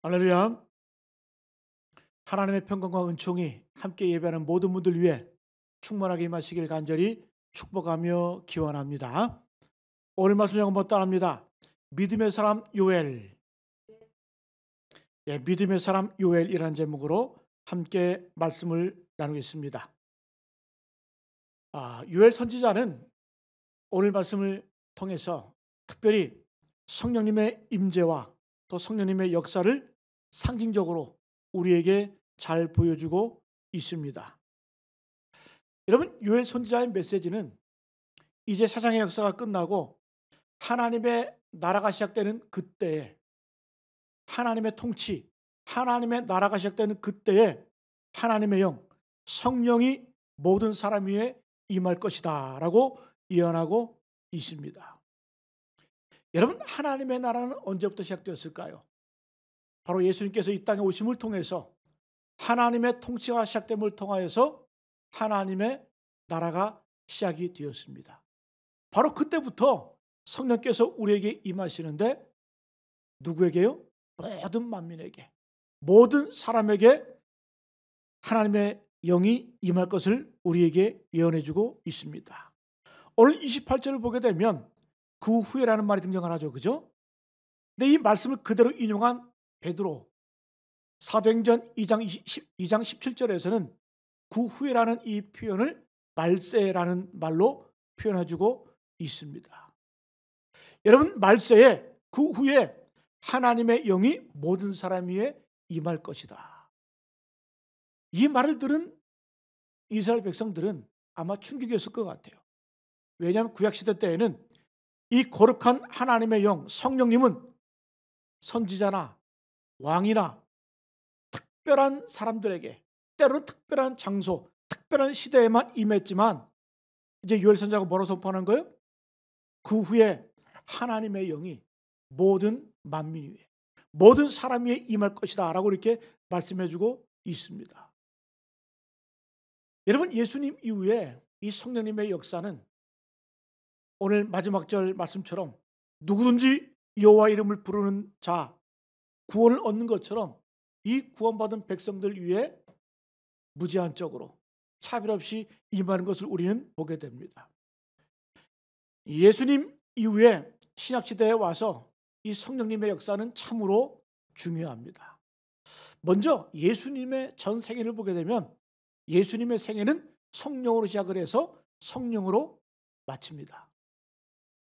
할렐루야. 하나님의 평강과 은총이 함께 예배하는 모든 분들 위해 충만하게 임하시길 간절히 축복하며 기원합니다. 오늘 말씀 한번 따라합니다. 믿음의 사람 요엘. 믿음의 사람 요엘이라는 제목으로 함께 말씀을 나누겠습니다. 요엘 선지자는 오늘 말씀을 통해서 특별히 성령님의 임재와 또 성령님의 역사를 상징적으로 우리에게 잘 보여주고 있습니다. 여러분, 요엘 선지자의 메시지는 이제 세상의 역사가 끝나고 하나님의 나라가 시작되는 그때에, 하나님의 통치, 하나님의 나라가 시작되는 그때에 하나님의 영, 성령이 모든 사람 위에 임할 것이다 라고 예언하고 있습니다. 여러분, 하나님의 나라는 언제부터 시작되었을까요? 바로 예수님께서 이 땅에 오심을 통해서 하나님의 통치가 시작됨을 통하여서 하나님의 나라가 시작이 되었습니다. 바로 그때부터 성령께서 우리에게 임하시는데 누구에게요? 모든 만민에게, 모든 사람에게 하나님의 영이 임할 것을 우리에게 예언해주고 있습니다. 오늘 28절을 보게 되면 그 후에라는 말이 등장하죠. 그죠? 근데 이 말씀을 그대로 인용한 베드로 사도행전 2장 17절에서는 그 후에라는 이 표현을 말세라는 말로 표현해주고 있습니다. 여러분, 말세에 그 후에 하나님의 영이 모든 사람 위에 임할 것이다. 이 말을 들은 이스라엘 백성들은 아마 충격이었을 것 같아요. 왜냐하면 구약시대 때에는 이 거룩한 하나님의 영, 성령님은 선지자나 왕이나 특별한 사람들에게, 때로는 특별한 장소, 특별한 시대에만 임했지만 이제 요엘 선지자가 뭐라고 선포하는 거예요? 그 후에 하나님의 영이 모든 만민 위에, 모든 사람 위에 임할 것이다 라고 이렇게 말씀해주고 있습니다. 여러분, 예수님 이후에 이 성령님의 역사는 오늘 마지막 절 말씀처럼 누구든지 여호와 이름을 부르는 자 구원을 얻는 것처럼 이 구원받은 백성들 위에 무제한적으로 차별 없이 임하는 것을 우리는 보게 됩니다. 예수님 이후에 신약시대에 와서 이 성령님의 역사는 참으로 중요합니다. 먼저 예수님의 전 생애를 보게 되면 예수님의 생애는 성령으로 시작을 해서 성령으로 마칩니다.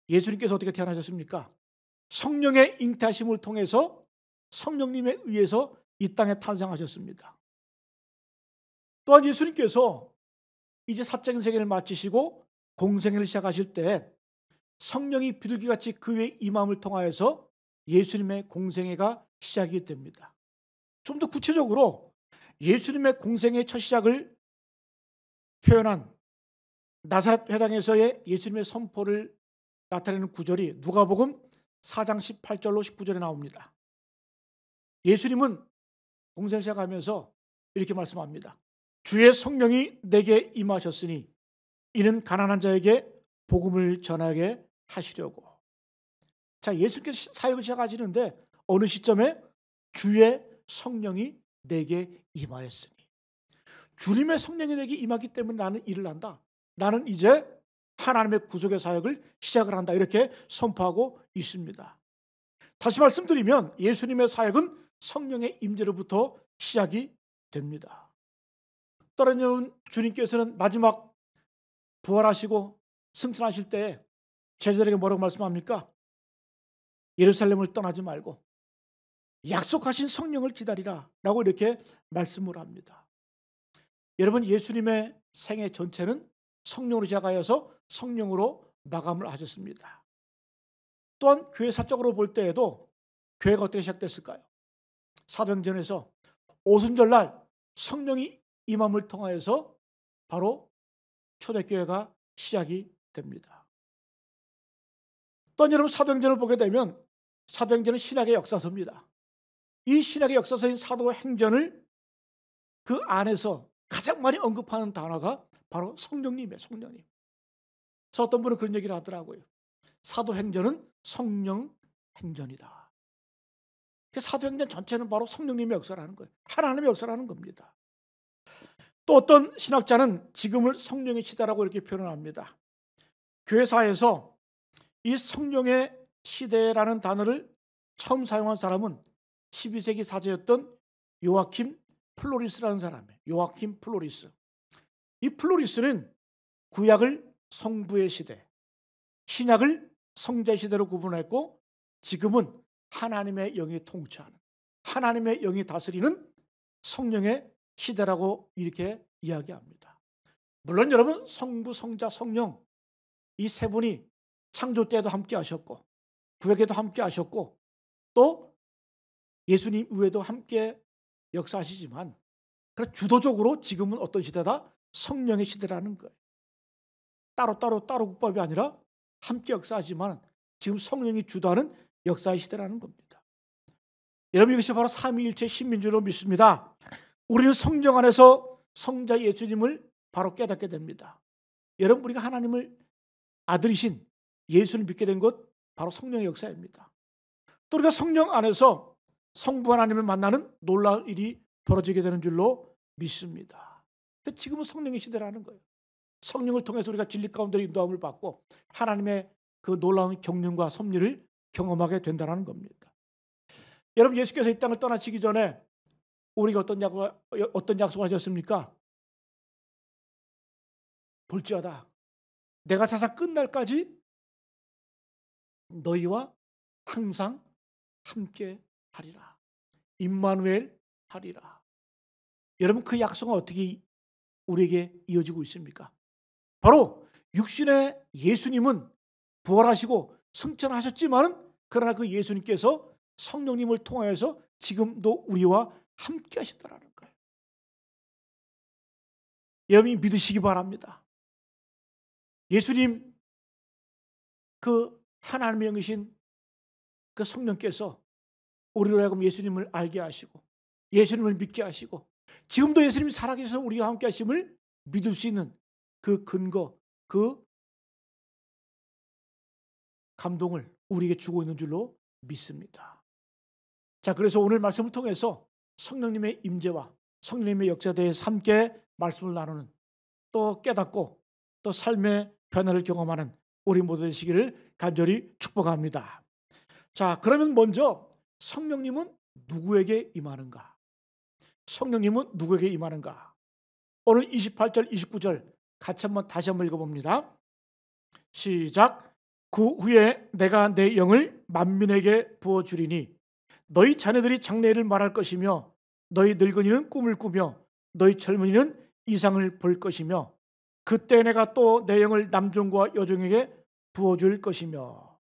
예수님께서 어떻게 태어나셨습니까? 성령의 잉태하심을 통해서 성령님에 의해서 이 땅에 탄생하셨습니다. 또한 예수님께서 이제 사적인 생애를 마치시고 공생애를 시작하실 때 성령이 비둘기같이 그 위에 임함을 통하여서 예수님의 공생애가 시작이 됩니다. 좀 더 구체적으로 예수님의 공생애의 첫 시작을 표현한 나사렛 회당에서의 예수님의 선포를 나타내는 구절이 누가복음 4장 18절로 19절에 나옵니다. 예수님은 공생을 시작하면서 이렇게 말씀합니다. 주의 성령이 내게 임하셨으니 이는 가난한 자에게 복음을 전하게 하시려고. 자, 예수님께서 사역을 시작하시는데 어느 시점에 주의 성령이 내게 임하였으니, 주님의 성령이 내게 임하기 때문에 나는 일을 한다. 나는 이제 하나님의 구속의 사역을 시작을 한다. 이렇게 선포하고 있습니다. 다시 말씀드리면 예수님의 사역은 성령의 임재로부터 시작이 됩니다. 따라서 주님께서는 마지막 부활하시고 승천하실 때 제자들에게 뭐라고 말씀합니까? 예루살렘을 떠나지 말고 약속하신 성령을 기다리라 라고 이렇게 말씀을 합니다. 여러분, 예수님의 생애 전체는 성령으로 시작하여서 성령으로 마감을 하셨습니다. 또한 교회 사적으로 볼 때에도 교회가 어떻게 시작됐을까요? 사도행전에서 오순절날 성령이 임함을 통하여서 바로 초대교회가 시작이 됩니다. 또한 여러분, 사도행전을 보게 되면 사도행전은 신학의 역사서입니다. 이 신학의 역사서인 사도행전을 그 안에서 가장 많이 언급하는 단어가 바로 성령님이에요. 성령님. 그래서 어떤 분은 그런 얘기를 하더라고요. 사도행전은 성령 행전이다. 사도행전 전체는 바로 성령님의 역사라는 거예요. 하나님의 역사라는 겁니다. 또 어떤 신학자는 지금을 성령의 시대라고 이렇게 표현합니다. 교회사에서 이 성령의 시대라는 단어를 처음 사용한 사람은 12세기 사제였던 요아킴 플로리스라는 사람이에요. 요아킴 플로리스. 이 플로리스는 구약을 성부의 시대, 신약을 성자의 시대로 구분했고, 지금은 하나님의 영이 통치하는, 하나님의 영이 다스리는 성령의 시대라고 이렇게 이야기합니다. 물론 여러분, 성부, 성자, 성령 이 세 분이 창조 때도 함께 하셨고, 구약에도 함께 하셨고, 또 예수님 이후에도 함께 역사하시지만, 주도적으로 지금은 어떤 시대다? 성령의 시대라는 거예요. 따로 국밥이 아니라 함께 역사하지만 지금 성령이 주도하는 역사의 시대라는 겁니다. 여러분, 이것이 바로 삼위일체 신민주로 믿습니다. 우리는 성령 안에서 성자 예수님을 바로 깨닫게 됩니다. 여러분, 우리가 하나님을 아들이신 예수를 믿게 된 것 바로 성령의 역사입니다. 또 우리가 성령 안에서 성부 하나님을 만나는 놀라운 일이 벌어지게 되는 줄로 믿습니다. 지금은 성령의 시대라는 거예요. 성령을 통해서 우리가 진리 가운데 인도함을 받고 하나님의 그 놀라운 경륜과 섭리를 경험하게 된다는 겁니다. 여러분, 예수께서 이 땅을 떠나시기 전에 우리가 어떤 약속을 하셨습니까? 볼지어다 내가 세상 끝날까지 너희와 항상 함께 하리라. 임마누엘 하리라. 여러분, 그 약속은 어떻게 우리에게 이어지고 있습니까? 바로 육신의 예수님은 부활하시고 승천하셨지만, 그러나 그 예수님께서 성령님을 통하여서 지금도 우리와 함께 하신다는 거예요. 여러분이 믿으시기 바랍니다. 예수님, 그 하나님의 영이신 그 성령께서 우리로 하여금 예수님을 알게 하시고 예수님을 믿게 하시고 지금도 예수님이 살아계셔서 우리와 함께 하심을 믿을 수 있는 그 근거, 그 감동을 우리에게 주고 있는 줄로 믿습니다. 자, 그래서 오늘 말씀을 통해서 성령님의 임재와 성령님의 역사에 대해서 함께 말씀을 나누는, 또 깨닫고 또 삶의 변화를 경험하는 우리 모두 되시기를 간절히 축복합니다. 자, 그러면 먼저 성령님은 누구에게 임하는가? 성령님은 누구에게 임하는가? 오늘 28절, 29절 같이 다시 한번 읽어봅니다. 시작. 그 후에 내가 내 영을 만민에게 부어주리니 너희 자녀들이 장래일을 말할 것이며 너희 늙은이는 꿈을 꾸며 너희 젊은이는 이상을 볼 것이며 그때 내가 또 내 영을 남종과 여종에게 부어줄 것이며.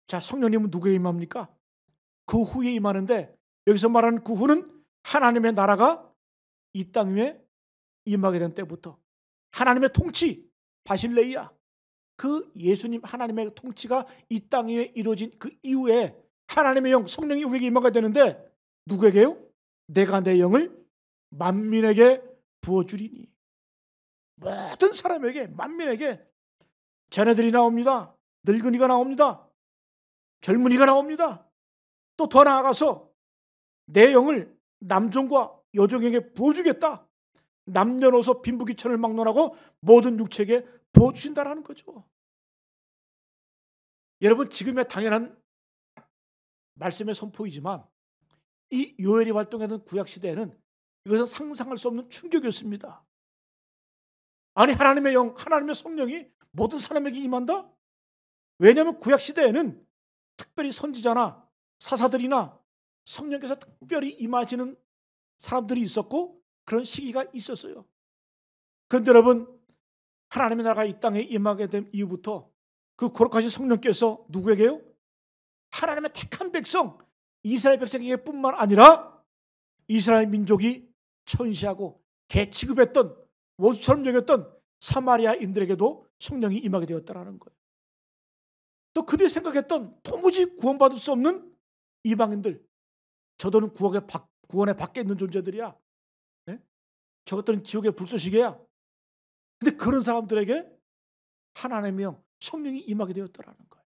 자, 성령님은 누구에 임합니까? 그 후에 임하는데, 여기서 말하는 그 후는 하나님의 나라가 이 땅 위에 임하게 된 때부터 하나님의 통치, 바실레이아, 그 예수님 하나님의 통치가 이 땅 위에 이루어진 그 이후에 하나님의 영, 성령이 우리에게 임하게 되는데, 누구에게요? 내가 내 영을 만민에게 부어주리니. 모든 사람에게, 만민에게. 자녀들이 나옵니다. 늙은이가 나옵니다. 젊은이가 나옵니다. 또 더 나아가서 내 영을 남종과 여종에게 부어주겠다. 남녀노소 빈부귀천을 막론하고 모든 육체에게 부어주신다라는 거죠. 여러분, 지금의 당연한 말씀의 선포이지만 이 요엘이 활동하던 구약시대에는 이것은 상상할 수 없는 충격이었습니다. 아니, 하나님의 영, 하나님의 성령이 모든 사람에게 임한다? 왜냐하면 구약시대에는 특별히 선지자나 사사들이나 성령께서 특별히 임하시는 사람들이 있었고 그런 시기가 있었어요. 그런데 여러분, 하나님의 나라가 이 땅에 임하게 된 이후부터 그 거룩하신 성령께서 누구에게요? 하나님의 택한 백성, 이스라엘 백성에게 뿐만 아니라 이스라엘 민족이 천시하고 개 취급했던, 원수처럼 여겼던 사마리아인들에게도 성령이 임하게 되었다는 거예요. 또 그들이 생각했던 도무지 구원받을 수 없는 이방인들, 저들은 구원의 밖에 있는 존재들이야. 네? 저것들은 지옥의 불쏘시개야. 근데 그런 사람들에게 하나님의 영, 성령이 임하게 되었다는 거예요.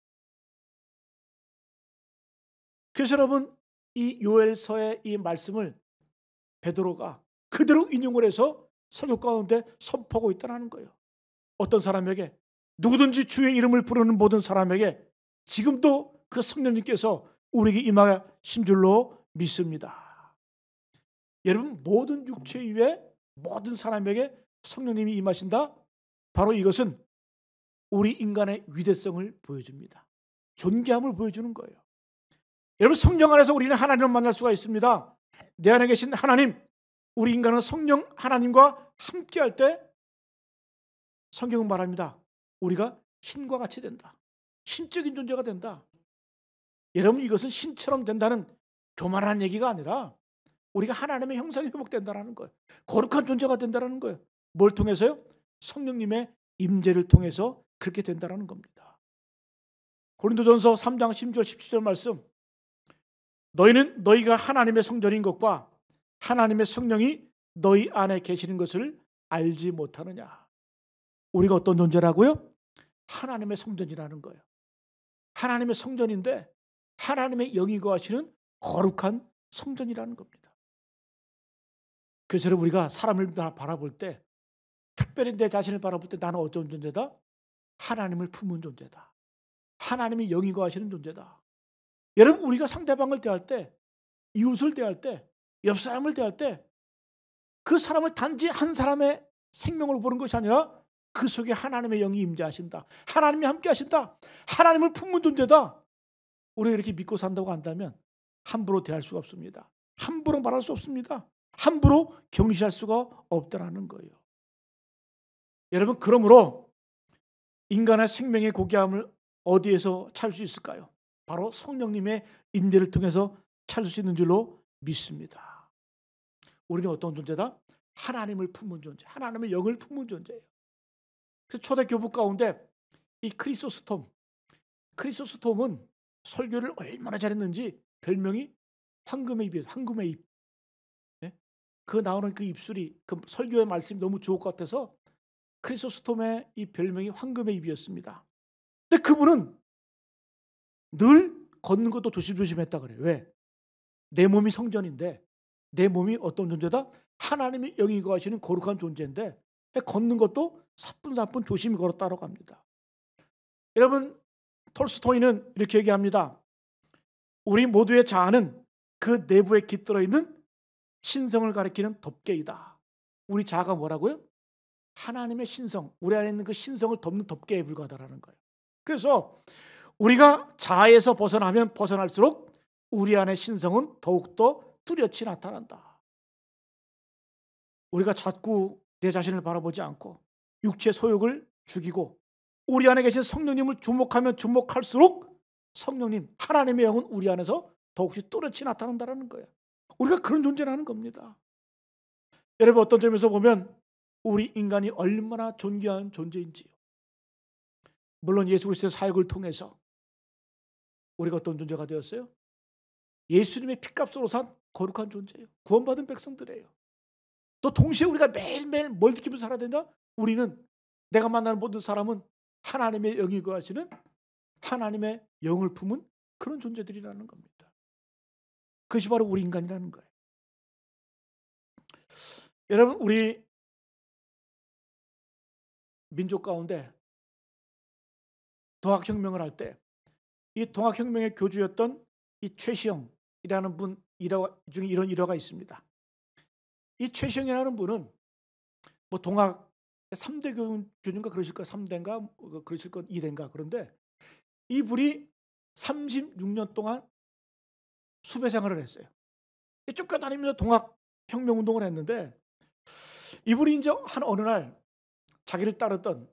그래서 여러분, 이 요엘서의 이 말씀을 베드로가 그대로 인용을 해서 설교 가운데 선포하고 있다는 거예요. 어떤 사람에게, 누구든지 주의 이름을 부르는 모든 사람에게 지금도 그 성령님께서 우리에게 임하신 줄로 믿습니다. 여러분, 모든 육체 위에 모든 사람에게 성령님이 임하신다? 바로 이것은 우리 인간의 위대성을 보여줍니다. 존귀함을 보여주는 거예요. 여러분, 성령 안에서 우리는 하나님을 만날 수가 있습니다. 내 안에 계신 하나님, 우리 인간은 성령 하나님과 함께할 때 성경은 말합니다. 우리가 신과 같이 된다. 신적인 존재가 된다. 여러분, 이것은 신처럼 된다는 교만한 얘기가 아니라 우리가 하나님의 형상이 회복된다는 거예요. 거룩한 존재가 된다는 거예요. 뭘 통해서요? 성령님의 임재를 통해서 그렇게 된다는 겁니다. 고린도전서 3장 10절 17절 말씀, 너희는 너희가 하나님의 성전인 것과 하나님의 성령이 너희 안에 계시는 것을 알지 못하느냐. 우리가 어떤 존재라고요? 하나님의 성전이라는 거예요. 하나님의 성전인데 하나님의 영이 거하시는 거룩한 성전이라는 겁니다. 그래서 우리가 사람을 바라볼 때, 특별히 내 자신을 바라볼 때 나는 어떤 존재다? 하나님을 품은 존재다. 하나님의 영이 거하시는 존재다. 여러분, 우리가 상대방을 대할 때, 이웃을 대할 때, 옆 사람을 대할 때 그 사람을 단지 한 사람의 생명으로 보는 것이 아니라 그 속에 하나님의 영이 임재하신다. 하나님이 함께 하신다. 하나님을 품은 존재다. 우리가 이렇게 믿고 산다고 한다면 함부로 대할 수가 없습니다. 함부로 말할 수 없습니다. 함부로 경시할 수가 없다는 거예요. 여러분, 그러므로 인간의 생명의 고귀함을 어디에서 찾을 수 있을까요? 바로 성령님의 인재를 통해서 찾을 수 있는 줄로 믿습니다. 우리는 어떤 존재다? 하나님을 품은 존재, 하나님의 영을 품은 존재예요. 그래서 초대 교부 가운데 이 크리소스톰은 설교를 얼마나 잘했는지 별명이 황금의 입이에요. 황금의 입. 네? 그 나오는 그 입술이, 그 설교의 말씀이 너무 좋을 것 같아서 크리소스톰의 이 별명이 황금의 입이었습니다. 근데 그분은 늘 걷는 것도 조심조심했다 그래요. 왜? 내 몸이 성전인데, 내 몸이 어떤 존재다? 하나님의 영이 거하시는 거룩한 존재인데 걷는 것도 사뿐사뿐 조심히 걸었다고 합니다. 여러분, 톨스토이는 이렇게 얘기합니다. 우리 모두의 자아는 그 내부에 깃들어 있는 신성을 가리키는 덮개이다. 우리 자아가 뭐라고요? 하나님의 신성, 우리 안에 있는 그 신성을 덮는 덮개에 불과하다는 거예요. 그래서 우리가 자아에서 벗어나면 벗어날수록 우리 안의 신성은 더욱더 뚜렷이 나타난다. 우리가 자꾸 내 자신을 바라보지 않고 육체 소욕을 죽이고 우리 안에 계신 성령님을 주목하면 주목할수록 성령님, 하나님의 영은 우리 안에서 더욱이 뚜렷이 나타난다는 거예요. 우리가 그런 존재라는 겁니다. 여러분, 어떤 점에서 보면 우리 인간이 얼마나 존귀한 존재인지요. 물론 예수 그리스도의 사역을 통해서 우리가 어떤 존재가 되었어요? 예수님의 피값으로 산 거룩한 존재예요. 구원받은 백성들이에요. 또 동시에 우리가 매일매일 뭘 느끼면서 살아야 된다? 우리는, 내가 만나는 모든 사람은 하나님의 영이 거하시는, 하나님의 영을 품은 그런 존재들이라는 겁니다. 그것이 바로 우리 인간이라는 거예요. 여러분, 우리 민족 가운데 동학혁명을 할 때 이 동학혁명의 교주였던 이 최시영이라는 분 중에 이런 일화가 있습니다. 이 최시영이라는 분은 뭐 동학 3대 교주인가 그러실 거예요. 3대인가 그러실 건 2대인가. 그런데 이분이 36년 동안 수배 생활을 했어요. 쫓겨다니면서 동학혁명운동을 했는데, 이분이 이제 어느 날 자기를 따르던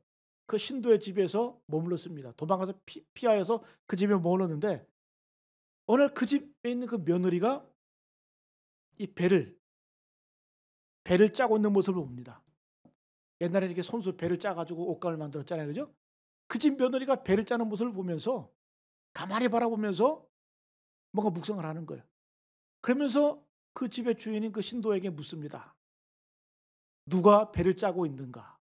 그 신도의 집에서 머물렀습니다. 도망가서 피하여서 그 집에 머물렀는데, 어느 날 그 집에 있는 그 며느리가 이 배를 짜고 있는 모습을 봅니다. 옛날에 이렇게 손수 배를 짜가지고 옷감을 만들었잖아요. 그죠? 그 집 며느리가 배를 짜는 모습을 보면서 가만히 바라보면서 뭔가 묵상을 하는 거예요. 그러면서 그 집의 주인인 그 신도에게 묻습니다. 누가 배를 짜고 있는가?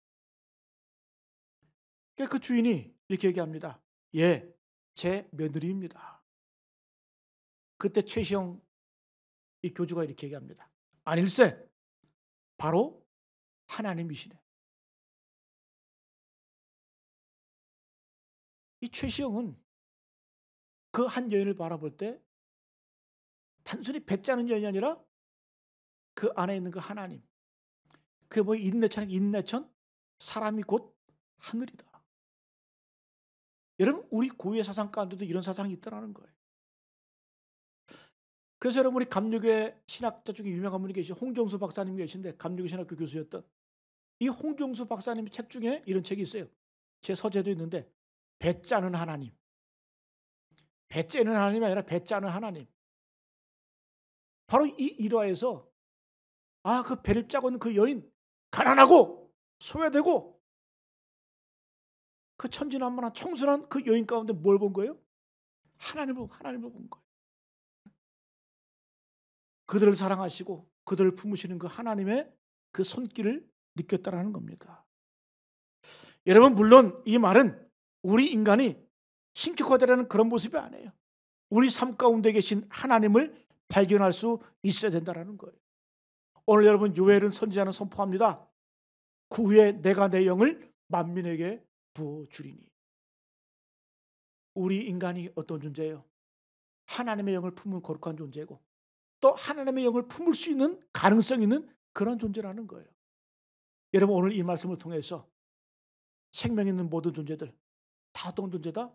그 주인이 이렇게 얘기합니다. 예, 제 며느리입니다. 그때 최시영 이 교주가 이렇게 얘기합니다. 아닐세, 바로 하나님이시네. 이 최시영은 그 한 여인을 바라볼 때 단순히 배짜는 여인이 아니라 그 안에 있는 그 하나님, 그게 뭐 인내천, 사람이 곧 하늘이다. 여러분, 우리 고유의 사상 가운데도 이런 사상이 있다는 거예요. 그래서 여러분, 우리 감리교회 신학자 중에 유명한 분이 계시죠. 홍정수 박사님이 계신데, 감리교 신학교 교수였던 이 홍정수 박사님 책 중에 이런 책이 있어요. 제 서재도 있는데, 배짜는 하나님. 배째는 하나님이 아니라 배짜는 하나님. 바로 이 일화에서 그 배를 짜고 있는 그 여인, 가난하고 소외되고 그 천진난만한 청순한 그 여인 가운데 뭘 본 거예요? 하나님을 본 거예요. 그들을 사랑하시고 그들을 품으시는 그 하나님의 그 손길을 느꼈다라는 겁니다. 여러분, 물론 이 말은 우리 인간이 신격화되라는 그런 모습이 아니에요. 우리 삶 가운데 계신 하나님을 발견할 수 있어야 된다는 거예요. 오늘 여러분, 요엘은 선지자는 선포합니다. 그 후에 내가 내 영을 만민에게 부어주리니. 우리 인간이 어떤 존재예요? 하나님의 영을 품은 거룩한 존재고, 또 하나님의 영을 품을 수 있는 가능성 있는 그런 존재라는 거예요. 여러분, 오늘 이 말씀을 통해서 생명 있는 모든 존재들 다 어떤 존재다?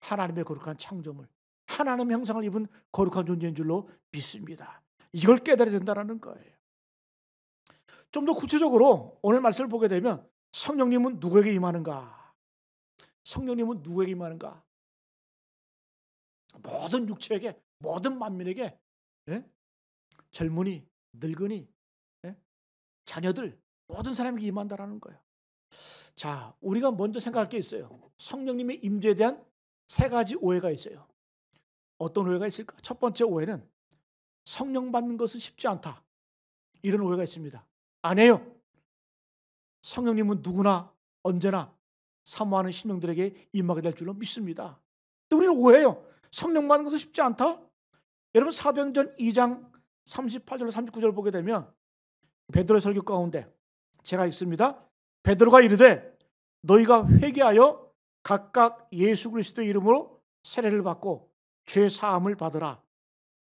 하나님의 거룩한 창조물, 하나님의 형상을 입은 거룩한 존재인 줄로 믿습니다. 이걸 깨달아야 된다는 거예요. 좀 더 구체적으로 오늘 말씀을 보게 되면 성령님은 누구에게 임하는가? 성령님은 누구에게 임하는가? 모든 육체에게, 모든 만민에게, 젊은이, 늙은이, 자녀들, 모든 사람에게 임한다라는 거예요. 자, 우리가 먼저 생각할 게 있어요. 성령님의 임재에 대한 세 가지 오해가 있어요. 어떤 오해가 있을까? 첫 번째 오해는 성령 받는 것은 쉽지 않다, 이런 오해가 있습니다. 아니에요. 성령님은 누구나 언제나 사모하는 심령들에게 임하게 될 줄로 믿습니다. 근데 우리는 오해해요. 성령 받는 것은 쉽지 않다? 여러분, 사도행전 2장 38절 39절 보게 되면 베드로의 설교 가운데 제가 읽습니다. 베드로가 이르되 너희가 회개하여 각각 예수 그리스도의 이름으로 세례를 받고 죄 사함을 받으라.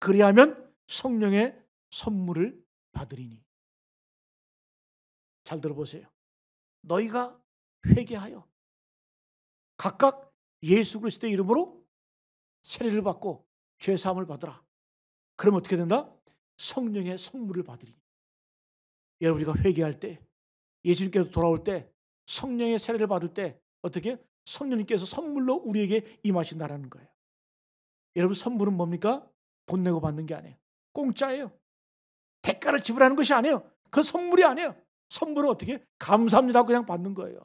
그리하면 성령의 선물을 받으리니. 잘 들어보세요. 너희가 회개하여 각각 예수 그리스도의 이름으로 세례를 받고 죄 사함을 받으라. 그러면 어떻게 된다? 성령의 선물을 받으리니. 여러분, 우리가 회개할 때, 예수님께서 돌아올 때, 성령의 세례를 받을 때 어떻게? 성령님께서 선물로 우리에게 임하신다라는 거예요. 여러분, 선물은 뭡니까? 돈 내고 받는 게 아니에요. 공짜예요. 대가를 지불하는 것이 아니에요. 그건 선물이 아니에요. 선물은 어떻게? 감사합니다 그냥 받는 거예요.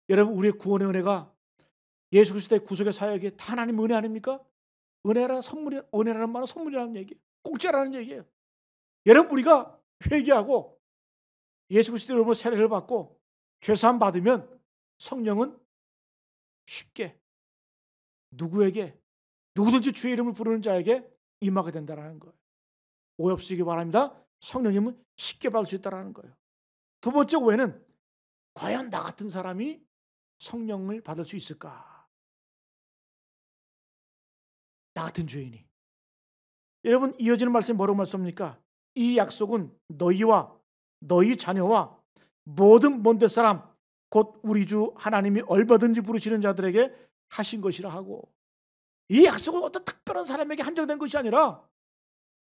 여러분, 우리의 구원의 은혜가 예수 그리스도의 구속의 사역이 다 하나님 은혜 아닙니까? 은혜라 선물이, 은혜라는 말은 선물이라는 얘기예요. 공짜라는 얘기예요. 여러분, 우리가 회개하고 예수 그리스도의 이름으로 세례를 받고 죄사함 받으면 성령은 쉽게 누구에게, 누구든지 주의 이름을 부르는 자에게 임하게 된다는 거예요. 오해 없으시기 바랍니다. 성령님은 쉽게 받을 수 있다는 거예요. 두 번째 오해는 과연 나 같은 사람이 성령을 받을 수 있을까? 나 같은 죄인이. 여러분, 이어지는 말씀이 뭐라고 말씀합니까? 이 약속은 너희와 너희 자녀와 모든 먼 데 사람 곧 우리 주 하나님이 얼마든지 부르시는 자들에게 하신 것이라 하고, 이 약속은 어떤 특별한 사람에게 한정된 것이 아니라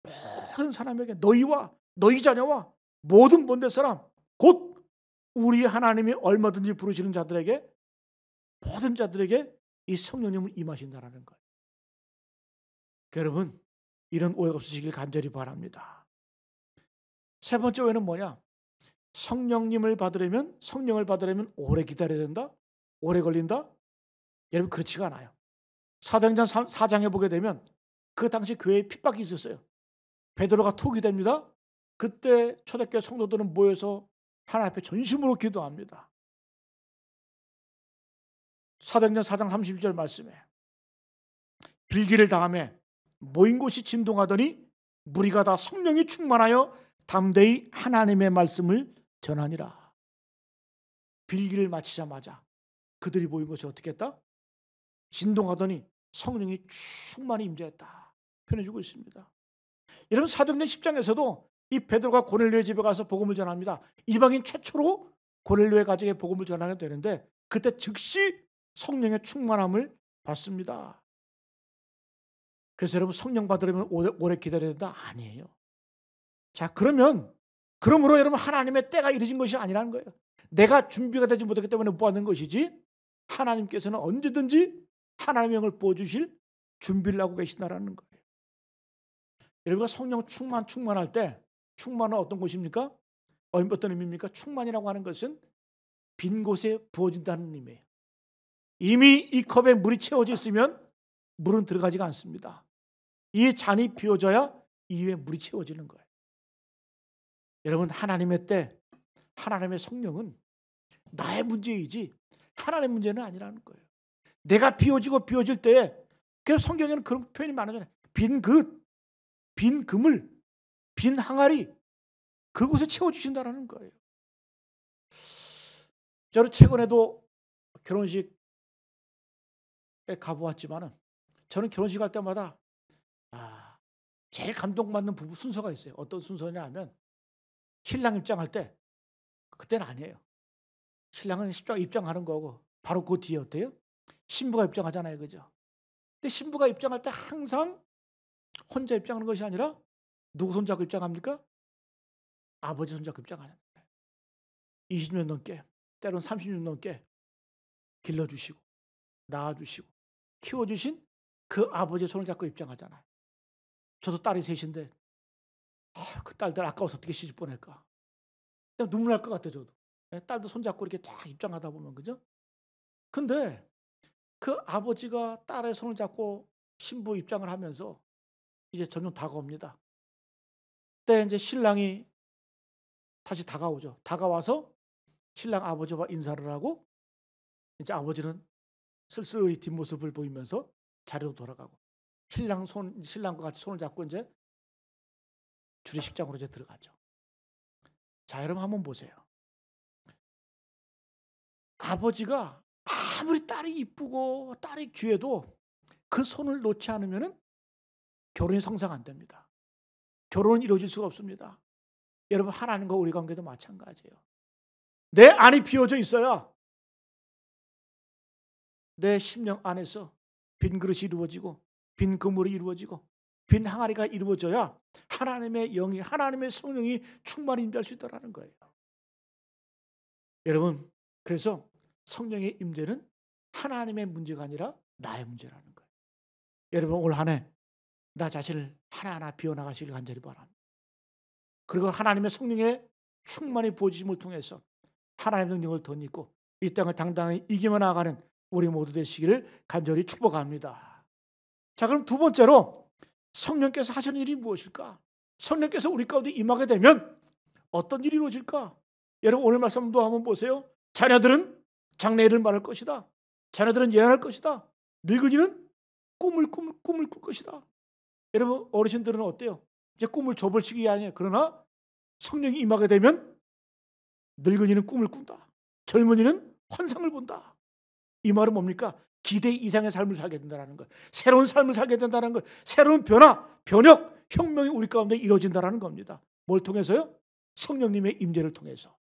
모든 사람에게, 너희와 너희 자녀와 모든 먼 데 사람 곧 우리 하나님이 얼마든지 부르시는 자들에게, 모든 자들에게 이 성령님을 임하신다라는 거예요. 여러분, 이런 오해가 없으시길 간절히 바랍니다. 세 번째 오해는 뭐냐? 성령을 받으려면 오래 기다려야 된다? 오래 걸린다? 여러분, 그렇지가 않아요. 사도행전 4장에 보게 되면 그 당시 교회에 핍박이 있었어요. 베드로가 투옥이 됩니다. 그때 초대교회 성도들은 모여서 하나님 앞에 전심으로 기도합니다. 사도행전 4장 31절 말씀에 빌기를 당하며 모인 곳이 진동하더니 무리가 다 성령이 충만하여 담대히 하나님의 말씀을 전하니라. 빌기를 마치자마자 그들이 보인 것이 어떻게 했다? 진동하더니 성령이 충만히 임재했다 표현해주고 있습니다. 여러분, 사도행전 10장에서도 이 베드로가 고넬료의 집에 가서 복음을 전합니다. 이방인 최초로 고넬료의 가정에 복음을 전하게 되는데 그때 즉시 성령의 충만함을 받습니다. 그래서 여러분, 성령 받으려면 오래 기다려야 된다? 아니에요. 자, 그러므로 여러분, 하나님의 때가 이르진 것이 아니라는 거예요. 내가 준비가 되지 못했기 때문에 못 받는 것이지 하나님께서는 언제든지 하나님의 영을 부어주실 준비를 하고 계신다는 거예요. 여러분가 성령 충만할 때, 충만은 어떤 것입니까? 어떤 의미입니까? 충만이라고 하는 것은 빈 곳에 부어진다는 의미예요. 이미 이 컵에 물이 채워져 있으면 물은 들어가지가 않습니다. 이 잔이 비워져야 이 위에 물이 채워지는 거예요. 여러분, 하나님의 때, 하나님의 성령은 나의 문제이지 하나님의 문제는 아니라는 거예요. 내가 비워질 때에, 그래서 성경에는 그런 표현이 많아요. 빈 그릇, 빈 그물, 빈 항아리, 그곳에 채워주신다는 거예요. 저는 최근에도 결혼식에 가보았지만 저는 결혼식 할 때마다 제일 감동받는 부부 순서가 있어요. 어떤 순서냐 하면 신랑 입장할 때, 그때는 아니에요. 신랑은 입장하는 거고 바로 그 뒤에 어때요? 신부가 입장하잖아요. 그죠? 근데 신부가 입장할 때 항상 혼자 입장하는 것이 아니라 누구 손잡고 입장합니까? 아버지 손잡고 입장하는 거예요. 20년 넘게, 때로는 30년 넘게 길러주시고 낳아주시고 키워주신 그 아버지의 손을 잡고 입장하잖아요. 저도 딸이 셋인데 그 딸들 아까워서 어떻게 시집 보낼까? 눈물 날 것 같아요. 저도. 딸도 손잡고 이렇게 쫙 입장하다 보면, 그죠? 근데 그 아버지가 딸의 손을 잡고 신부 입장을 하면서 이제 점점 다가옵니다. 그때 이제 신랑이 다시 다가오죠. 다가와서 신랑 아버지와 인사를 하고 이제 아버지는 쓸쓸히 뒷모습을 보이면서 자리로 돌아가고 신랑과 같이 손을 잡고 이제 주례식장으로 이제 들어가죠. 자, 여러분 한번 보세요. 아버지가 아무리 딸이 이쁘고 딸이 귀해도 그 손을 놓지 않으면 결혼이 성사가 안 됩니다. 결혼은 이루어질 수가 없습니다. 여러분, 하나님과 우리 관계도 마찬가지예요. 내 안이 비워져 있어야 내 심령 안에서 빈 그릇이 이루어지고 빈 그물이 이루어지고 빈 항아리가 이루어져야 하나님의 영이, 하나님의 성령이 충만히 임재할 수 있다는 거예요. 여러분, 그래서 성령의 임재는 하나님의 문제가 아니라 나의 문제라는 거예요. 여러분, 올 한 해 나 자신을 하나하나 비워나가시길 간절히 바랍니다. 그리고 하나님의 성령의 충만히 부어주심을 통해서 하나님의 능력을 덧입고 이 땅을 당당히 이기며 나아가는 우리 모두 되시기를 간절히 축복합니다. 자, 그럼 두 번째로 성령께서 하시는 일이 무엇일까? 성령께서 우리 가운데 임하게 되면 어떤 일이 이루어질까? 여러분, 오늘 말씀도 한번 보세요. 자녀들은 장래일을 말할 것이다. 자녀들은 예언할 것이다. 늙은이는 꿈을 꿀 것이다. 여러분, 어르신들은 어때요? 이제 꿈을 줘볼 시기가 아니에요. 그러나 성령이 임하게 되면 늙은이는 꿈을 꾼다. 젊은이는 환상을 본다. 이 말은 뭡니까? 기대 이상의 삶을 살게 된다는 거예요. 새로운 삶을 살게 된다는 거예요. 새로운 변혁, 혁명이 우리 가운데 이루어진다는 겁니다. 뭘 통해서요? 성령님의 임재를 통해서.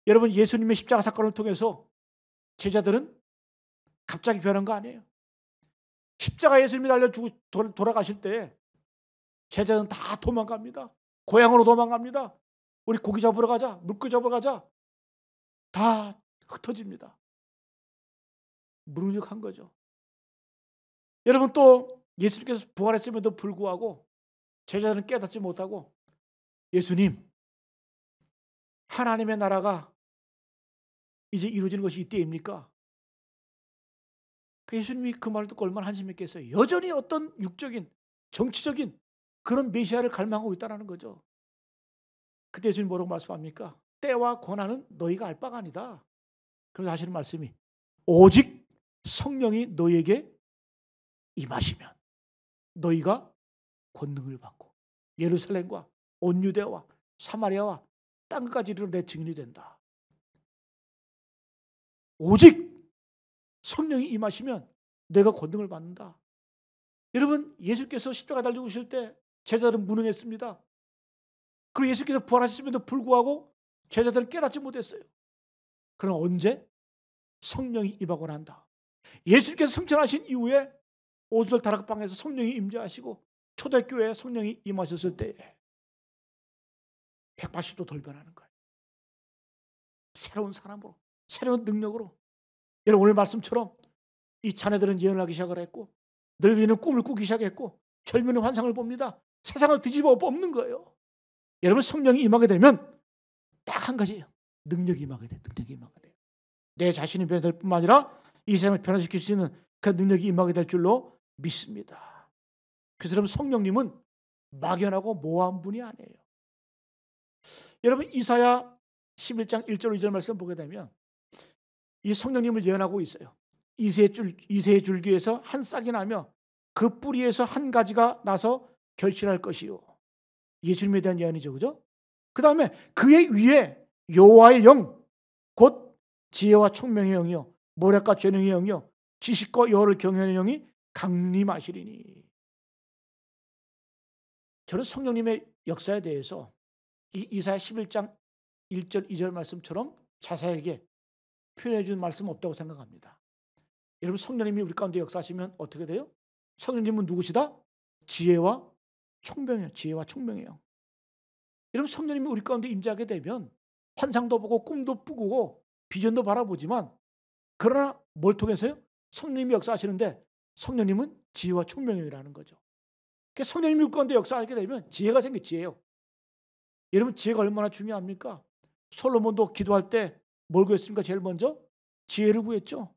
여러분, 예수님의 십자가 사건을 통해서 제자들은 갑자기 변한 거 아니에요. 십자가 예수님이 달려주고 돌아가실 때 제자들은 다 도망갑니다. 고향으로 도망갑니다. 우리 고기 잡으러 가자, 물고기 잡으러 가자. 다 흩어집니다. 무능력한 거죠. 여러분, 또 예수님께서 부활했음에도 불구하고 제자들은 깨닫지 못하고 예수님, 하나님의 나라가 이제 이루어지는 것이 이때입니까? 예수님이 그 말을 듣고 얼마나 한심했겠어요. 여전히 어떤 육적인, 정치적인 그런 메시아를 갈망하고 있다는 거죠. 그때 예수님 뭐라고 말씀합니까? 때와 권한은 너희가 알 바가 아니다. 그래서 하시는 말씀이 오직 성령이 너희에게 임하시면 너희가 권능을 받고 예루살렘과 온 유대와 사마리아와 땅까지 이르러 내 증인이 된다. 오직 성령이 임하시면 내가 권능을 받는다. 여러분, 예수께서 십자가 달려 오실 때 제자들은 무능했습니다. 그리고 예수께서 부활하셨음에도 불구하고 제자들은 깨닫지 못했어요. 그러나 언제? 성령이 임하고 난다. 예수께서 승천하신 이후에 오순절 다락방에서 성령이 임재하시고 초대교회에 성령이 임하셨을 때에 180도 돌변하는 거예요. 새로운 사람으로, 새로운 능력으로. 여러분, 오늘 말씀처럼 이 자녀들은 예언하기 시작을 했고 늙은이는 꿈을 꾸기 시작했고 젊은이는 환상을 봅니다. 세상을 뒤집어 엎는 거예요. 여러분, 성령이 임하게 되면 딱 한 가지예요. 능력이 임하게 돼요. 능력이 임하게 돼요. 내 자신이 변화될 뿐만 아니라 이 세상을 변화시킬 수 있는 그 능력이 임하게 될 줄로 믿습니다. 그래서 여러분, 성령님은 막연하고 모호한 분이 아니에요. 여러분, 이사야 11장 1절 2절 말씀 보게 되면 이 성령님을 예언하고 있어요. 이새의 줄기에서 한 싹이 나며 그 뿌리에서 한 가지가 나서 결실할 것이요. 예수님에 대한 예언이죠. 그죠? 그 다음에 그의 위에 여호와의 영, 곧 지혜와 총명의 영이요 모략과 재능의 영이요 지식과 여호와를 경외하는 영이 강림하시리니. 저는 성령님의 역사에 대해서 이 이사야 11장 1절 2절 말씀처럼 자세하게 표현해 준 말씀 없다고 생각합니다. 여러분, 성령님이 우리 가운데 역사하시면 어떻게 돼요? 성령님은 누구시다? 지혜와 총명이에요. 지혜와 총명이에요. 여러분, 성령님이 우리 가운데 임재하게 되면 환상도 보고 꿈도 꾸고 비전도 바라보지만, 그러나 뭘 통해서요? 성령님이 역사하시는데 성령님은 지혜와 총명이라는 거죠. 그러니까 성령님이 우리 가운데 역사하게 되면 지혜가 생겨. 지혜요. 여러분, 지혜가 얼마나 중요합니까? 솔로몬도 기도할 때 뭘 구했습니까? 제일 먼저 지혜를 구했죠.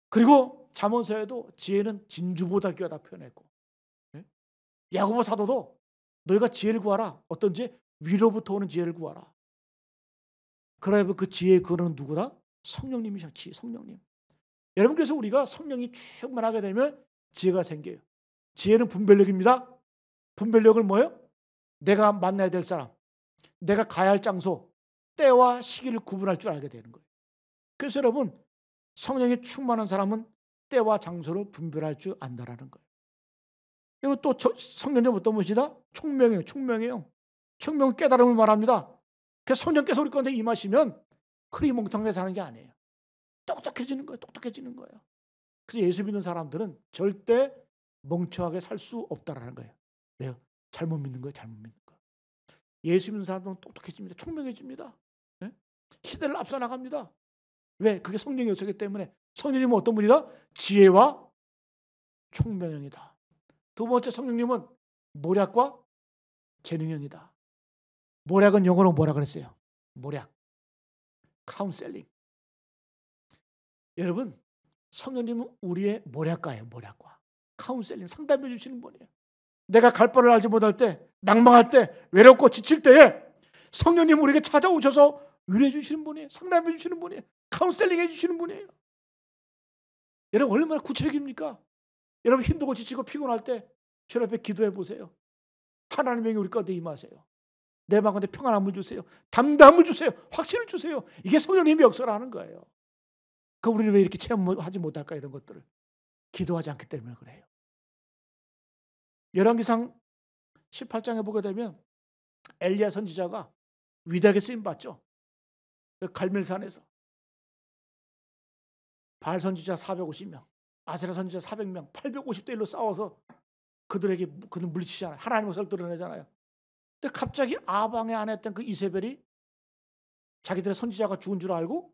그리고 잠언서에도 지혜는 진주보다 귀하다 표현했고, 야고보 사도도 너희가 지혜를 구하라. 어떤지? 위로부터 오는 지혜를 구하라. 그러면 그 지혜의 근원은 누구라? 성령님이셔. 성령님. 여러분, 그래서 우리가 성령이 충만하게 되면 지혜가 생겨요. 지혜는 분별력입니다. 분별력을 뭐예요? 내가 만나야 될 사람, 내가 가야 할 장소, 때와 시기를 구분할 줄 알게 되는 거예요. 그래서 여러분, 성령이 충만한 사람은 때와 장소를 분별할 줄 안다라는 거예요. 그리고 또 성령님 어떤 분이시다? 총명이에요. 총명이에요. 총명은 깨달음을 말합니다. 그래서 성령께서 우리 가운데 임하시면 흐리멍텅하게 사는 게 아니에요. 똑똑해지는 거예요. 똑똑해지는 거예요. 그래서 예수 믿는 사람들은 절대 멍청하게 살 수 없다라는 거예요. 왜요? 잘못 믿는 거예요. 잘못 믿는 거. 예수 믿는 사람들은 똑똑해집니다. 총명해집니다. 네? 시대를 앞서 나갑니다. 왜? 그게 성령의 역사이기 때문에. 성령님은 어떤 분이다? 지혜와 총명형이다. 두 번째, 성령님은 모략과 재능형이다. 모략은 영어로 뭐라 그랬어요? 모략. 카운셀링. 여러분, 성령님은 우리의 모략가예요. 모략가. 카운셀링, 상담해 주시는 분이에요. 내가 갈 바를 알지 못할 때, 낭망할 때, 외롭고 지칠 때에 성령님 우리에게 찾아오셔서 위로해 주시는 분이에요. 상담해 주시는 분이에요. 카운셀링 해 주시는 분이에요. 여러분, 얼마나 구체적입니까? 여러분, 힘들고 지치고 피곤할 때 주님 앞에 기도해 보세요. 하나님의 영이 우리 가운데 임하세요. 내 마음 가운데 평안함을 주세요. 담담을 주세요. 확신을 주세요. 이게 성령님의 역사를 하는 거예요. 그 우리는 왜 이렇게 체험하지 못할까? 이런 것들을 기도하지 않기 때문에 그래요. 열왕기상 18장에 보게 되면 엘리야 선지자가 위대하게 쓰임받죠. 갈멜산에서 바알 선지자 450명, 아세라 선지자 400명, 850대 1로 싸워서 그들 물리치잖아요. 하나님의 것을 드러내잖아요. 근데 갑자기 아방의 아내였던 그 이세벨이 자기들의 선지자가 죽은 줄 알고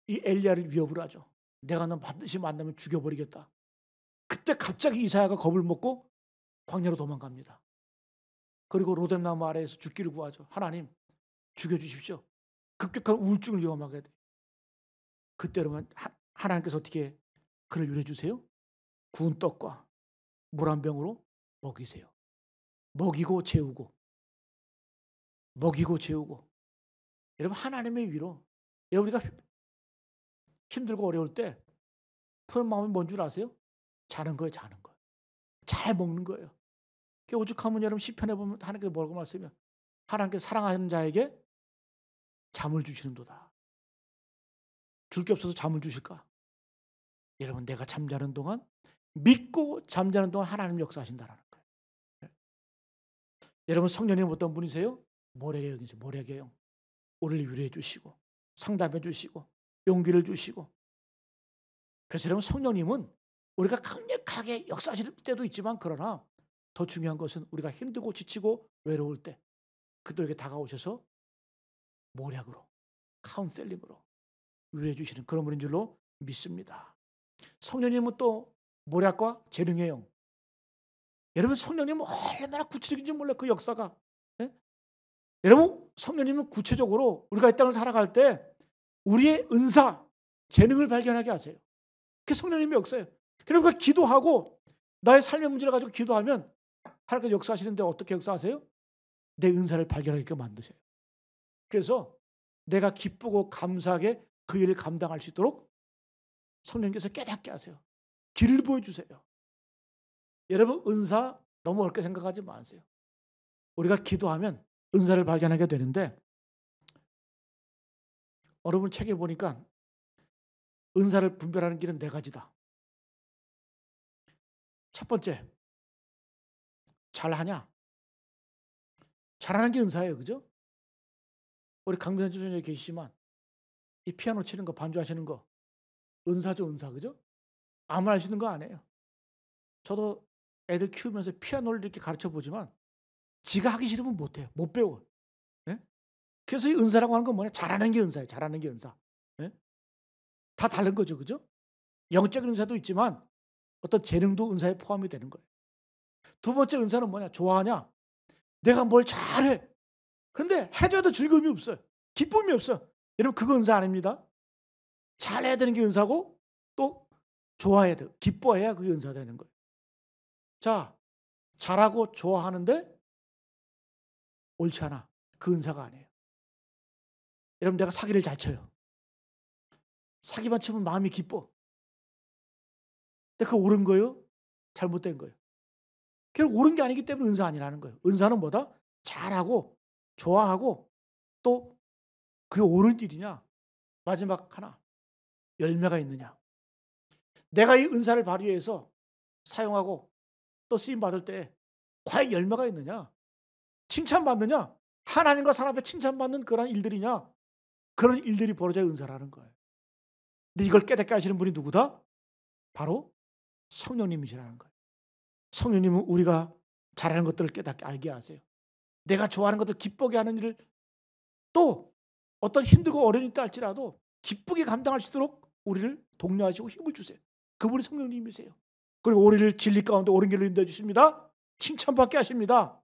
이 엘리야를 위협을 하죠. 내가 너 반드시 만나면 죽여버리겠다. 그때 갑자기 이사야가 겁을 먹고 광야로 도망갑니다. 그리고 로뎀나무 아래에서 죽기를 구하죠. 하나님, 죽여주십시오. 급격한 우울증을 경험하게 돼. 그때로만 하나님께서 어떻게 그를 위로해 주세요? 구운 떡과 물 한 병으로 먹이세요. 먹이고 재우고. 여러분, 하나님의 위로. 여러분, 우리가 힘들고 어려울 때 푸는 마음이 뭔 줄 아세요? 자는 거예요. 잘 먹는 거예요. 오죽하면 여러분 시편에 보면 하나님께서 뭐라고 말씀해요? 하나님께서 사랑하는 자에게 잠을 주시는도다. 줄 게 없어서 잠을 주실까? 여러분 내가 잠자는 동안 믿고 잠자는 동안 하나님 역사하신다라는 거예요. 여러분 성령님 어떤 분이세요? 모래의 영이세요. 모래의 영. 우리를 위로해 주시고 상담해 주시고 용기를 주시고. 그래서 여러분 성령님은 우리가 강력하게 역사하실 때도 있지만 그러나 더 중요한 것은 우리가 힘들고 지치고 외로울 때 그들에게 다가오셔서 모략으로 카운셀링으로 위로해 주시는 그런 분인 줄로 믿습니다. 성령님은 또 모략과 재능의 영. 여러분 성령님은 얼마나 구체적인지 몰라요. 그 역사가. 예? 여러분 성령님은 구체적으로 우리가 이 땅을 살아갈 때 우리의 은사, 재능을 발견하게 하세요. 그게 성령님의 역사예요. 그러니까 기도하고 나의 삶의 문제를 가지고 기도하면 하나님께서 역사하시는데 어떻게 역사하세요? 내 은사를 발견하게끔 만드세요. 그래서 내가 기쁘고 감사하게 그 일을 감당할 수 있도록 성령님께서 깨닫게 하세요. 길을 보여주세요. 여러분 은사 너무 어렵게 생각하지 마세요. 우리가 기도하면 은사를 발견하게 되는데 여러분 책에 보니까 은사를 분별하는 길은 4가지다. 첫 번째, 잘하냐? 잘하는 게 은사예요. 그죠? 우리 강변 집사님 계시지만 이 피아노 치는 거, 반주하시는 거 은사죠, 은사. 그죠? 아무나 할 수 있는 거 아니에요. 저도 애들 키우면서 피아노를 이렇게 가르쳐 보지만 지가 하기 싫으면 못해요. 못 배워. 예? 그래서 이 은사라고 하는 건 뭐냐? 잘하는 게 은사예요. 잘하는 게 은사. 예? 다 다른 거죠. 그죠? 영적인 은사도 있지만 어떤 재능도 은사에 포함이 되는 거예요. 두 번째 은사는 뭐냐? 좋아하냐? 내가 뭘 잘해. 그런데 해도 해도 즐거움이 없어요. 기쁨이 없어. 여러분 그거 은사 아닙니다. 잘해야 되는 게 은사고 또 좋아해야 돼요. 기뻐해야 그게 은사 되는 거예요. 자, 잘하고 좋아하는데 옳지 않아. 그 은사가 아니에요. 여러분 내가 사기를 잘 쳐요. 사기만 치면 마음이 기뻐. 근데 그거 옳은 거예요? 잘못된 거예요? 결국 옳은 게 아니기 때문에 은사 아니라는 거예요. 은사는 뭐다? 잘하고 좋아하고 또 그게 옳은 일이냐? 마지막 하나, 열매가 있느냐? 내가 이 은사를 발휘해서 사용하고 또 쓰임받을 때 과연 열매가 있느냐? 칭찬받느냐? 하나님과 사람 앞에 칭찬받는 그런 일들이냐? 그런 일들이 벌어져야 은사라는 거예요. 근데 이걸 깨닫게 하시는 분이 누구다? 바로 성령님이시라는 거예요. 성령님은 우리가 잘하는 것들을 깨닫게 알게 하세요. 내가 좋아하는 것들 기쁘게 하는 일을 또 어떤 힘들고 어려운 일이 있다 할지라도 기쁘게 감당할 수 있도록 우리를 독려하시고 힘을 주세요. 그분이 성령님이세요. 그리고 우리를 진리 가운데 옳은 길로 인도해 주십니다. 칭찬받게 하십니다.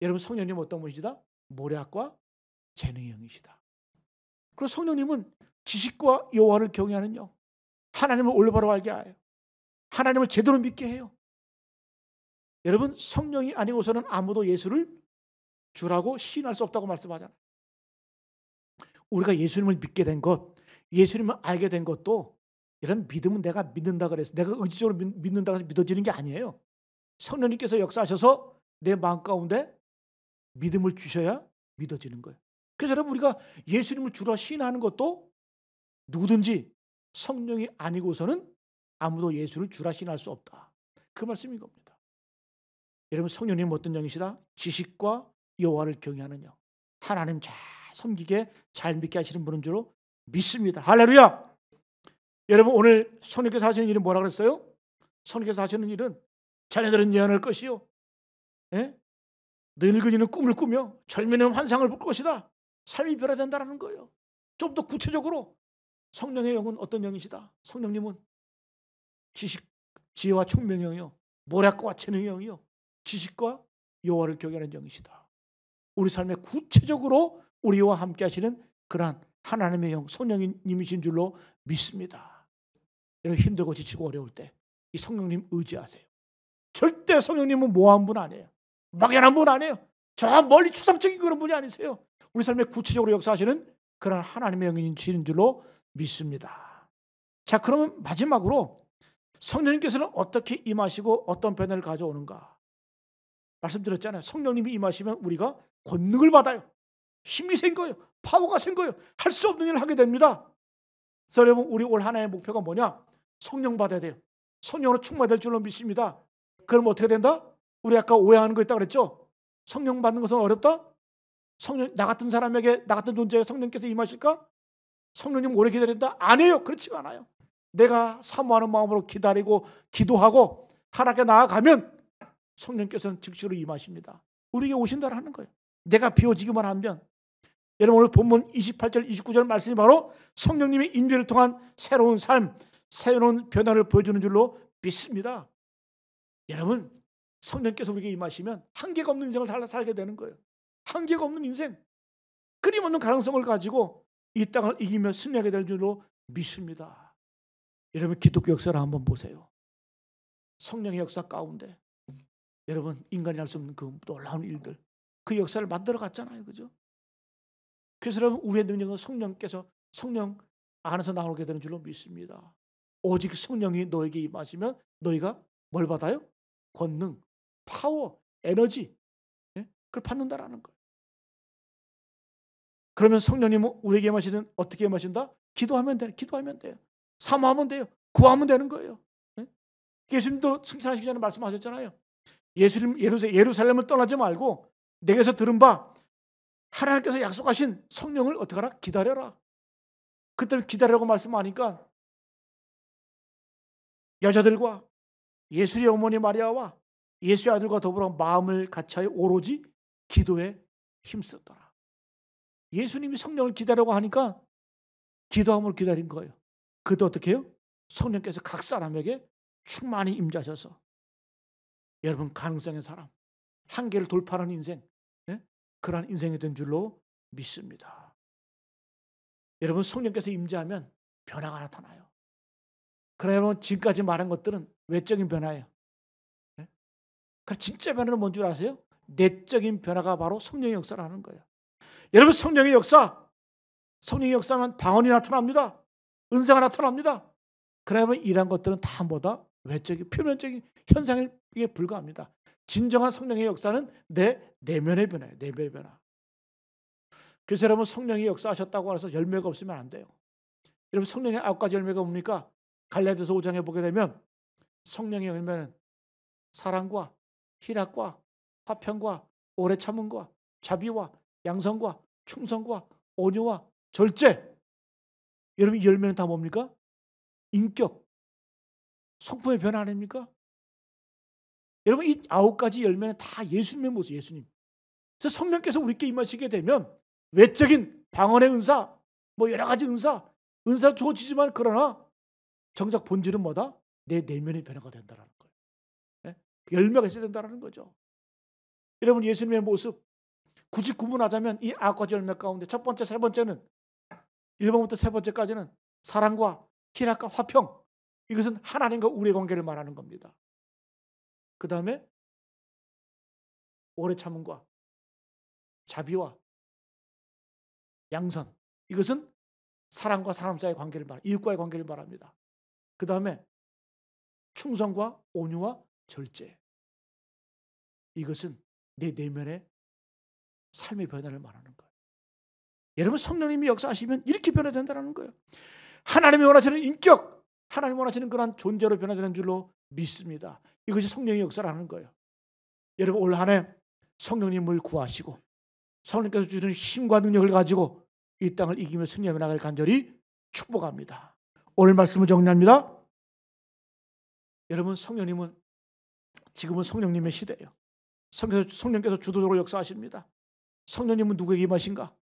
여러분 성령님은 어떤 분이시다? 모략과 재능의 영이시다. 그리고 성령님은 지식과 여호와를 경외하는 영, 하나님을 올바로 알게 해요. 하나님을 제대로 믿게 해요. 여러분 성령이 아니고서는 아무도 예수를 주라고 시인할 수 없다고 말씀하잖아요. 우리가 예수님을 믿게 된 것, 예수님을 알게 된 것도 이런 믿음은 내가 믿는다 그래서 내가 의지적으로 믿는다 그래서 믿어지는 게 아니에요. 성령님께서 역사하셔서 내 마음 가운데 믿음을 주셔야 믿어지는 거예요. 그래서 여러분 우리가 예수님을 주라 시인하는 것도 누구든지 성령이 아니고서는 아무도 예수를 주라 시인할 수 없다. 그 말씀인 겁니다. 여러분 성령님은 어떤 영이시다? 지식과 여호와를 경외하는 영. 하나님 잘 섬기게 잘 믿게 하시는 분인 줄로 믿습니다. 할렐루야. 여러분 오늘 성령께서 하시는 일은 뭐라 그랬어요? 성령께서 하시는 일은 자녀들은 예언할 것이요, 예? 늙은이는 꿈을 꾸며 젊은이는 환상을 볼 것이다. 삶이 변화된다는 거예요. 좀 더 구체적으로 성령의 영은 어떤 영이시다? 성령님은 지식, 지혜와 총명의 영이요, 모략과 재능의 영이요, 지식과 여호와를 경외하는 영이시다. 우리 삶에 구체적으로 우리와 함께 하시는 그러한 하나님의 영, 성령님이신 줄로 믿습니다. 여러분 힘들고 지치고 어려울 때 이 성령님 의지하세요. 절대 성령님은 모호한 분 아니에요. 막연한 분 아니에요. 저 멀리 추상적인 그런 분이 아니세요. 우리 삶에 구체적으로 역사하시는 그런 하나님의 영이신 줄로 믿습니다. 자, 그러면 마지막으로 성령님께서는 어떻게 임하시고 어떤 변화를 가져오는가? 말씀드렸잖아요. 성령님이 임하시면 우리가 권능을 받아요. 힘이 생겨요. 파워가 생겨요. 할 수 없는 일을 하게 됩니다. 그래서 여러분, 우리 올 한 해의 목표가 뭐냐? 성령 받아야 돼요. 성령으로 충만될 줄로 믿습니다. 그럼 어떻게 된다? 우리 아까 오해하는 거 있다고 그랬죠? 성령 받는 것은 어렵다? 성령, 나 같은 사람에게, 나 같은 존재에 성령께서 임하실까? 성령님 오래 기다린다? 아니에요. 그렇지가 않아요. 내가 사모하는 마음으로 기다리고 기도하고 하나님께 나아가면 성령께서는 즉시로 임하십니다. 우리에게 오신다라는 거예요. 내가 비워지기만 하면. 여러분, 오늘 본문 28절 29절 말씀이 바로 성령님의 인도를 통한 새로운 삶, 새로운 변화를 보여주는 줄로 믿습니다. 여러분, 성령께서 우리에게 임하시면 한계가 없는 인생을 살게 되는 거예요. 한계가 없는 인생, 끊임없는 가능성을 가지고 이 땅을 이기며 승리하게 될 줄로 믿습니다. 여러분, 기독교 역사를 한번 보세요. 성령의 역사 가운데 여러분, 인간이 할 수 없는 그 놀라운 일들, 그 역사를 만들어 갔잖아요. 그죠? 그래서 여러분, 우리의 능력은 성령 안에서 나오게 되는 줄로 믿습니다. 오직 성령이 너에게 임하시면 너희가 뭘 받아요? 권능, 파워, 에너지, 그걸 받는다라는 거예요. 그러면 성령님은 우리에게 임하시든 어떻게 임하신다? 기도하면 돼요. 사모하면 돼요. 구하면 되는 거예요. 예수님도 승천하시기 전에 말씀하셨잖아요. 예루살렘을 떠나지 말고 내게서 들은 바 하나님께서 약속하신 성령을 어떻게 하라? 기다려라. 그때는 기다리라고 말씀하니까 여자들과 예수의 어머니 마리아와 예수의 아들과 더불어 마음을 같이하여 오로지 기도에 힘썼더라. 예수님이 성령을 기다리라고 하니까 기도함으로 기다린 거예요. 그것도 어떻게 해요? 성령께서 각 사람에게 충만히 임자셔서 여러분, 가능성의 사람, 한계를 돌파하는 인생, 그러한 인생이 된 줄로 믿습니다. 여러분, 성령께서 임재하면 변화가 나타나요. 그러나 여러분, 지금까지 말한 것들은 외적인 변화예요. 그러나 진짜 변화는 뭔 줄 아세요? 내적인 변화가 바로 성령의 역사를 하는 거예요. 여러분, 성령의 역사면 방언이 나타납니다. 은사가 나타납니다. 그러나 여러분, 이러한 것들은 다 뭐다? 외적인, 표면적인 현상에 불과합니다. 진정한 성령의 역사는 내 내면의 변화예요. 내면의 변화. 그래서 여러분, 성령이 역사하셨다고 해서 열매가 없으면 안 돼요. 여러분, 성령의 9가지 열매가 뭡니까? 갈라디아서 5장에 보게 되면 성령의 열매는 사랑과 희락과 화평과 오래 참음과 자비와 양선과 충성과 온유와 절제. 여러분, 이 열매는 다 뭡니까? 인격, 성품의 변화 아닙니까? 여러분, 이 9가지 열매는 다 예수님의 모습, 예수님. 그래서 성령께서 우리께 임하시게 되면 외적인 방언의 은사, 뭐 여러 가지 은사를 주어지지만 그러나 정작 본질은 뭐다? 내 내면의 변화가 된다는 거예요. 열매가 있어야 된다는 거죠. 여러분, 예수님의 모습 굳이 구분하자면 이 9가지 열매 가운데 첫 번째, 세 번째는 1번부터 세 번째까지는 사랑과 희락과 화평, 이것은 하나님과 우리의 관계를 말하는 겁니다. 그 다음에 오래 참음과 자비와 양선, 이것은 사람과 사람 사이의 관계를 말합니다. 이웃과의 관계를 말합니다. 그 다음에 충성과 온유와 절제, 이것은 내 내면의 삶의 변화를 말하는 거예요. 여러분, 성령님이 역사하시면 이렇게 변화된다는 거예요. 하나님이 원하시는 인격, 하나님이 원하시는 그런 존재로 변화되는 줄로 믿습니다. 이것이 성령의 역사라는 거예요. 여러분, 올 한 해 성령님을 구하시고 성령께서 주시는 힘과 능력을 가지고 이 땅을 이기며 승리하며 나갈 간절히 축복합니다. 오늘 말씀을 정리합니다. 여러분, 성령님은 지금은 성령님의 시대예요. 성령께서 주도적으로 역사하십니다. 성령님은 누구에게 임하신가?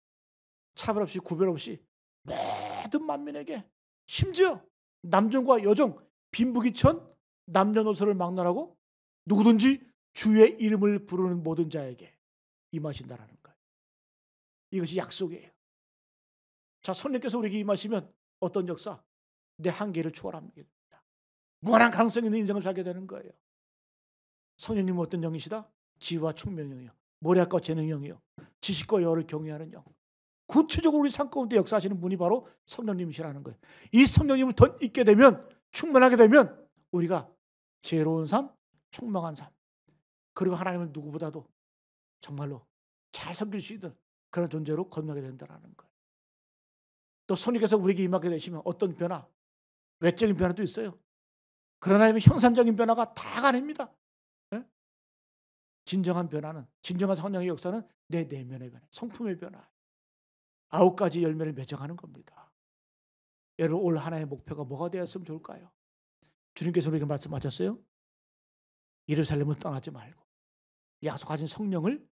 차별 없이 구별 없이 모든 만민에게, 심지어 남종과 여종, 빈부귀천, 남녀노소를 막론하고 누구든지 주의 이름을 부르는 모든 자에게 임하신다라는 거예요. 이것이 약속이에요. 자, 성령께서 우리에게 임하시면 어떤 역사? 내 한계를 초월하게 됩니다. 무한한 가능성이 있는 인생을 살게 되는 거예요. 성령님은 어떤 영이시다? 지혜와 총명의 영이요, 모략과 재능의 영이요, 지식과 여호를 경외하는 영. 구체적으로 우리 삶 가운데 역사하시는 분이 바로 성령님이시라는 거예요. 이 성령님을 더 있게 되면, 충만하게 되면 우리가 지혜로운 삶, 총명한 삶, 그리고 하나님을 누구보다도 정말로 잘 섬길 수 있는 그런 존재로 거듭나게 된다는 거예요. 또 성령께서 우리에게 임하게 되시면 어떤 변화, 외적인 변화도 있어요. 그러나 형상적인 변화가 다가 아닙니다. 예? 진정한 변화는, 진정한 성령의 역사는 내 내면의 변화, 성품의 변화. 9가지 열매를 맺어가는 겁니다. 여러분 올 하나의 목표가 뭐가 되었으면 좋을까요? 주님께서 우리에게 말씀하셨어요. 예루살렘을 떠나지 말고 약속하신 성령을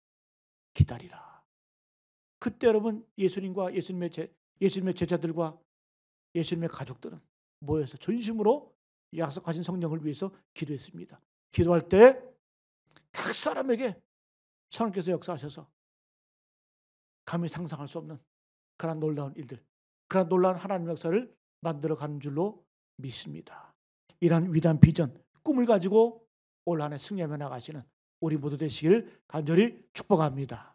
기다리라. 그때 여러분 예수님과 예수님의 제자들과 예수님의 가족들은 모여서 전심으로 약속하신 성령을 위해서 기도했습니다. 기도할 때 각 사람에게 성령께서 역사하셔서 감히 상상할 수 없는 그런 놀라운 일들, 그런 놀라운 하나님의 역사를 만들어가는 줄로 믿습니다. 이런 위대한 비전, 꿈을 가지고 올 한 해 승리하며 나가시는 우리 모두 되시길 간절히 축복합니다.